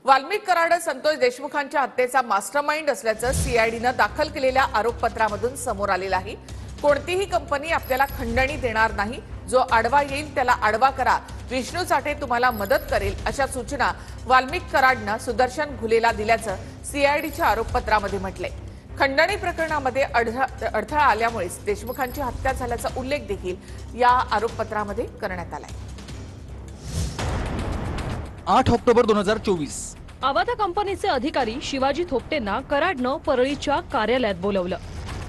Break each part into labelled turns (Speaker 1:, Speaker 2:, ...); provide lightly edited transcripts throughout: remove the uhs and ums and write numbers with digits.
Speaker 1: वाल्मिक कराड संतोष देशमुखांच्या हत्येचा मास्टरमाइंड असल्याचं सीआयडीनं दाखल केलेल्या आरोपपत्रामधून समोर आलेलं आहे। कोणतीही कंपनी आपल्याला खंडणी देणार नाही, जो आडवा येईल त्याला आडवा करा, विष्णू साठे तुम्हाला मदत करेल, अशा सूचना वाल्मिक कराडनं सुदर्शन घुलेला दिल्याचं सीआयडीच्या आरोपपत्रामध्ये म्हटलंय। खंडणी प्रकरणामध्ये अडथळा आल्यामुळेच देशमुखांची हत्या झाल्याचा उल्लेख देखील या आरोपपत्रामध्ये करण्यात आलाय।
Speaker 2: 8 ऑक्टोबर 2024
Speaker 3: अवाधा कंपनीचे अधिकारी शिवाजी थोपटेंना कराडनं परळीच्या कार्यालयात बोलवलं।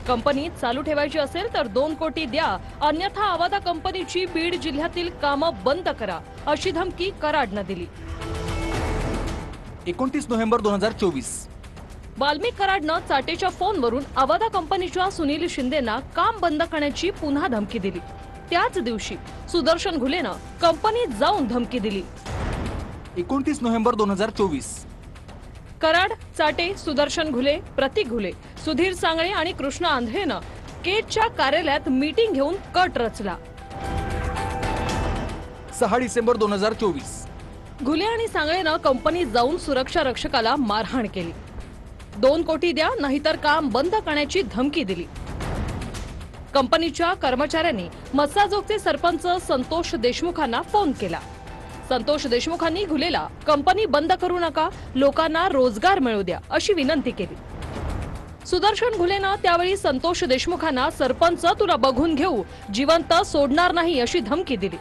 Speaker 3: कंपनी चालू ठेवायची असेल तर 2 कोटी द्या, अन्यथा अवाधा कंपनीची बीड जिल्ह्यातील कामं बंद करा, अशी धमकी कराडनं दिली।
Speaker 2: 29 नोव्हेंबर 2024
Speaker 3: वाल्मिक कराडनं चाटेच्या फोनवरून अवाधा कंपनीच्या सुनील शिंदेना काम बंद करण्याची पुन्हा धमकी दिली। त्याच दिवशी सुदर्शन घुलेनं कंपनीत जाऊन धमकी दिली।
Speaker 2: 29 नोव्हेंबर 2024
Speaker 3: कराड, चाटे, सुदर्शन घुले, प्रतीक घुले, सुधीर सांगळे आणि कृष्ण आंधळेनं केटच्या कार्यालयात मीटिंग घेऊन कट रचला।
Speaker 2: 6 डिसेंबर 2024
Speaker 3: घुले आणि सांगळेनं कंपनीत जाऊन सुरक्षा रक्षकाला मारहाण केली। 2 कोटी द्या, नाहीतर काम बंद करण्याची धमकी दिली। कंपनीच्या कर्मचाऱ्यांनी मस्साजोगचे सरपंच संतोष देशमुखांना फोन केला। संतोष देशमुखांनी घुलेला कंपनी बंद करू नका, लोकांना रोजगार मिळू द्या, अशी विनंती केली। सुदर्शन घुलेनं त्यावेळी संतोष देशमुखांना सरपंच तुला बघून घेऊ, जिवंत सोडणार नाही, अशी धमकी दिली।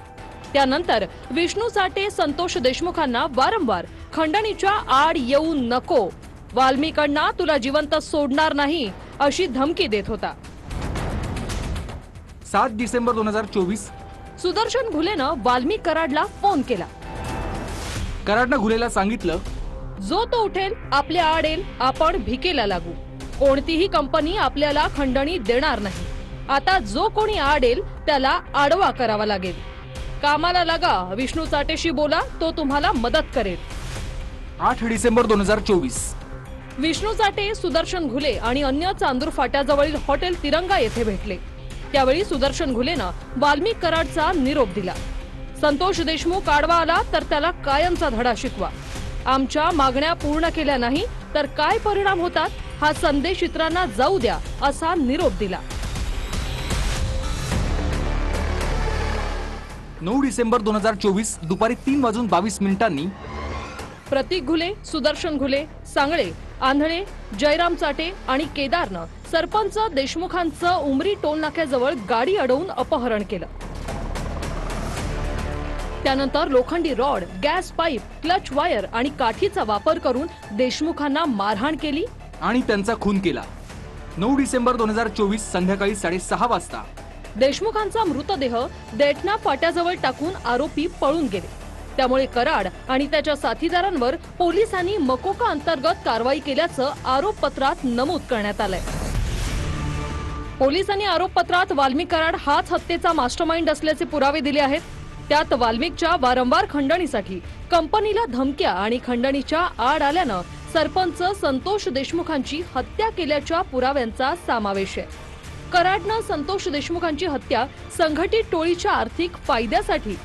Speaker 3: त्यानंतर विष्णू साठे संतोष देशमुखांना वारंवार खंडणीच्या आड येऊ नको, वाल्मिकांना तुला जिवंत सोडणार नाही, अशी धमकी देत होता।
Speaker 2: 7 डिसेंबर 2024
Speaker 3: सुदर्शन घुलेनं वाल्मिक कराडला फोन केला।
Speaker 2: कराडनं घुलेला सांगितलं,
Speaker 3: जो तो उठेल, आपल्या आड येईल, आपण भिकेला लागू। कोणतीही कंपनी आपल्याला खंडणी देणार नाही। आता जो कोणी आड येईल त्याला आडवा करावा लागेल। कामाला लागा, विष्णू साठेशी बोला, तो तुम्हाला मदत करेल।
Speaker 2: 8 डिसेंबर 2024
Speaker 3: विष्णू साठे, सुदर्शन घुले आणि अन्य चांदूर फाट्याजवळील हॉटेल तिरंगा येथे भेटले। त्यावेळी सुदर्शन घुलेनं वाल्मिक कराडचा निरोप दिला। संतोष देशमुख आडवा आला तर त्याला कायमचा धडा शिकवा। आमच्या मागण्या पूर्ण केल्या नाही तर काय परिणाम होतात हा संदेश इतरांना जाऊ द्या, असा निरोप दिला।
Speaker 2: 9 डिसेंबर 2024 दुपारी 3:22
Speaker 3: प्रतीक घुले, सुदर्शन घुले, सांगळे, आंधळे, जयराम चाटे आणि केदारनं सरपंच देशमुखांचं उमरी टोल नाक्याजवळ गाडी अडवून अपहरण केलं। त्यानंतर लोखंडी rod, gas pipe, clutch wire आणि काठीचा वापर करून देशमुखांना मारहाण केली
Speaker 2: आणि त्यांचा खून केला। 9 डिसेंबर 2024 संध्याकाळी 6:30 वाजता
Speaker 3: देशमुखांचा मृतदेह दैठणा फाट्याजवळ टाकून आरोपी पळून गेले। त्यामुळे कराड आणि त्याच्या साथीदारांवर पोलिसांनी मकोका अंतर्गत कारवाई केल्याचं आरोपपत्रात नमूद करण्यात आलंय। पोलिसांनी आरोपपत्रात वाल्मिक कराड हाच हत्येचा मास्टरमाइंड असल्याचे पुरावे दिले आहेत। त्यात वाल्मिकच्या वारंवार खंडणीसाठी कंपनीला धमक्या आणि खंडणीच्या आड आल्यानं सरपंच संतोष देशमुखांची हत्या केल्याच्या पुराव्यांचा समावेश आहे। कराडनं संतोष देशमुखांची हत्या संघटित टोळीच्या आर्थिक फायद्यासाठी,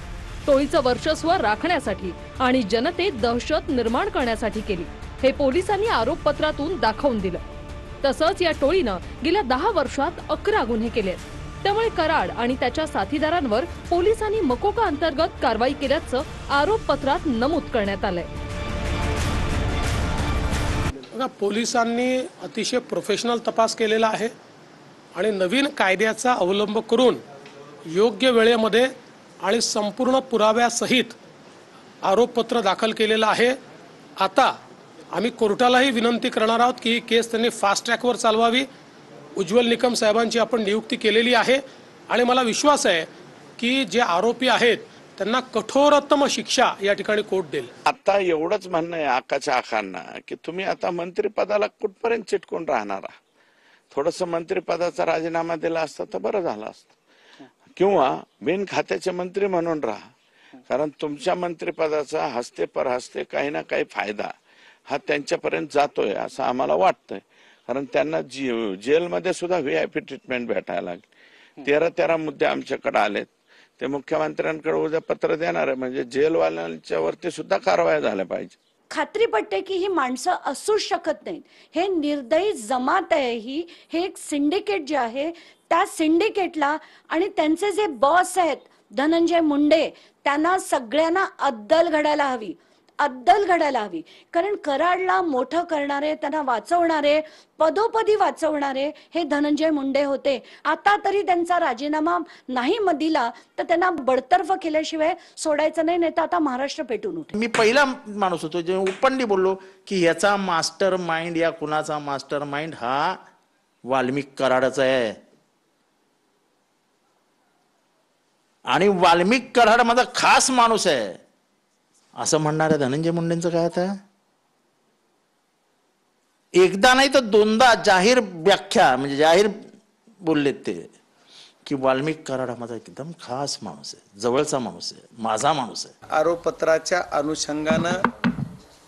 Speaker 3: टोळीचं वर्चस्व राखण्यासाठी आणि जनतेत दहशत निर्माण करण्यासाठी केली, हे पोलिसांनी आरोपपत्रातून दाखवून दिलं। तसंच या टोळीनं गेल्या 10 वर्षात 11 गुन्हे केले आहेत। त्यामुळे कराड आणि त्याच्या साथीदारांवर पोलिसांनी मकोका अंतर्गत कारवाई केल्याचं आरोपपत्रात नमूद करण्यात आलंय।
Speaker 4: पोलिसांनी अतिशय प्रोफेशनल तपास केलेला आहे आणि नवीन कायद्याचा अवलंब करून योग्य वेळेमध्ये आणि संपूर्ण पुराव्यासहित आरोपपत्र दाखल केलेलं आहे। आता आम्ही कोर्टालाही विनंती करणार आहोत की ही केस त्यांनी फास्ट ट्रॅकवर चालवावी। उज्ज्वल निकम साहेबांची आपण नियुक्ती केलेली आहे आणि मला विश्वास आहे की जे आरोपी आहेत त्यांना कठोरतम शिक्षा या ठिकाणी कोर्ट देईल।
Speaker 5: आता एवढंच म्हणणं आहे आकाच्या आखांना की तुम्ही आता मंत्रिपदाला कुठपर्यंत चिटकून राहणार आहात? थोडंसं मंत्रिपदाचा राजीनामा दिला असता तर बरं झालं असतं, किंवा बिन खात्याचे मंत्री म्हणून राहा, कारण तुमच्या मंत्रिपदाचा हस्ते पर हस्ते काही ना काही फायदा हा त्यांच्यापर्यंत जातोय असं आम्हाला वाटतंय। कारण त्यांना जेलमध्ये सुद्धा VIP ट्रीटमेंट भेटायला लागली। 13 मुद्दे आमच्याकडे आलेत, ते मुख्यमंत्र्यांकडे उद्या पत्र देणार आहे, म्हणजे जेलवाल्यांच्या वरती सुद्धा कारवाई झाल्या पाहिजे।
Speaker 6: खात्री पटते की ही माणसं असूच शकत नाहीत. हे निर्दयी जमात आहे ही, हे एक सिंडिकेट जे आहे त्या सिंडिकेटला आणि त्यांचे जे बॉस आहेत धनंजय मुंडे, त्यांना सगळ्यांना अद्दल घडायला हवी, अद्दल घडायला हवी. कारण कराडला मोठं करणारे, त्यांना वाचवणारे, पदोपदी वाचवणारे हे धनंजय मुंडे होते. आता तरी त्यांचा राजीनामा नाही दिला तर त्यांना बडतर्फ केल्याशिवाय सोडायचं नाही, नाही तर आता महाराष्ट्र पेटून उठेल.
Speaker 7: मी पहिला माणूस होतो जे ओपनली बोललो की याचा मास्टर माइंड, या कुणाचा मास्टर माइंड हा वाल्मिक कराडचा आहे. आणि वाल्मिक कराड माझा खास माणूस आहे असं म्हणणाऱ्या धनंजय मुंडेंचं काय आता? एकदा नाही तर दोनदा जाहीर व्याख्या म्हणजे जाहीर बोललेत ते की वाल्मिक कराड हा माझा एकदम खास माणूस आहे, जवळचा माणूस आहे, माझा माणूस आहे.
Speaker 8: आरोपपत्राच्या अनुषंगानं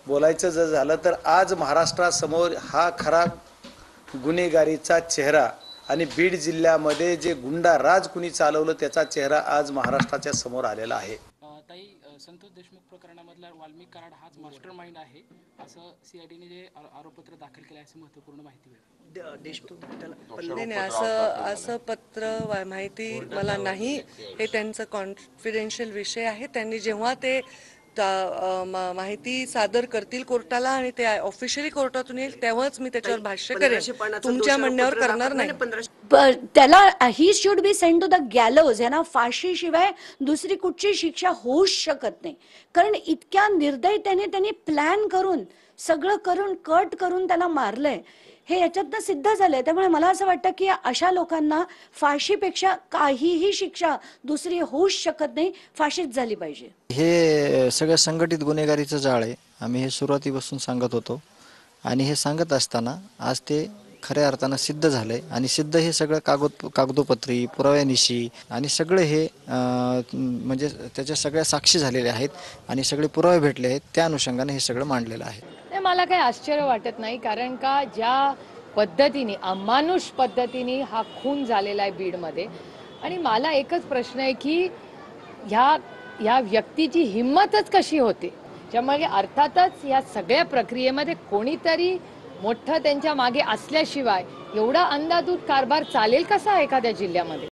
Speaker 8: बोलायचं जर झालं तर आज महाराष्ट्रासमोर हा खरा गुन्हेगारीचा चेहरा आणि बीड जिल्ह्यामध्ये जे गुंडा राज कुणी चालवलं त्याचा चेहरा आज महाराष्ट्राच्या समोर आलेला आहे.
Speaker 9: ताई, संतोष देशमुख प्रकरणामधला वाल्मिक कराड हाच मास्टर माइंड आहे असं सीआयडीने जे आरोपपत्र दाखल केलं आहे अशी महत्त्वपूर्ण माहिती मिळाली.
Speaker 10: नाही, असं पत्र माहिती मला नाही. हे त्यांचं कॉन्फिडेन्शियल विषय आहे. त्यांनी जेव्हा ते माहिती सादर करतील कोर्टाला आणि ते ऑफिशियली कोर्टातून येईल तेव्हाच मी त्याच्यावर भाष्य करेन. तुमच्या म्हणण्यावर करणार नाही.
Speaker 6: त्याला he should be send to the gallows. यांना फाशीशिवाय दुसरी कुठची शिक्षा होऊच शकत नाही. कारण इतक्या निर्दयतेने त्यांनी प्लॅन करून सगळं करून कट करून त्याला मारलंय हे याच्यातनं सिद्ध झालंय. त्यामुळे मला असं वाटतं की अशा लोकांना फाशीपेक्षा काहीही शिक्षा दुसरी होऊच शकत नाही, फाशीच झाली पाहिजे.
Speaker 11: हे सगळं संघटित गुन्हेगारीचं जाळ आहे. आम्ही हे सुरुवातीपासून सांगत होतो आणि हे सांगत असताना आज ते खऱ्या अर्थानं सिद्ध झालंय. आणि सिद्ध हे सगळं कागदोपत्री पुराव्यानिशी आणि सगळे हे म्हणजे त्याच्या सगळ्या साक्षी झालेल्या आहेत आणि सगळे पुरावे भेटले आहेत. त्या अनुषंगाने हे सगळं मांडलेलं आहे.
Speaker 3: मला काही आश्चर्य वाटत नाही, कारण का ज्या पद्धतीने अमानुष पद्धतीने हा खून झालेला आहे बीडमध्ये. आणि मला एकच प्रश्न आहे की ह्या व्यक्तीची हिंमतच कशी होते, ज्यामुळे अर्थातच या सगळ्या प्रक्रियेमध्ये कोणीतरी मोठं त्यांच्या मागे असल्याशिवाय एवढा अंधाधुंद कारभार चालेल कसा एखाद्या जिल्ह्यामध्ये.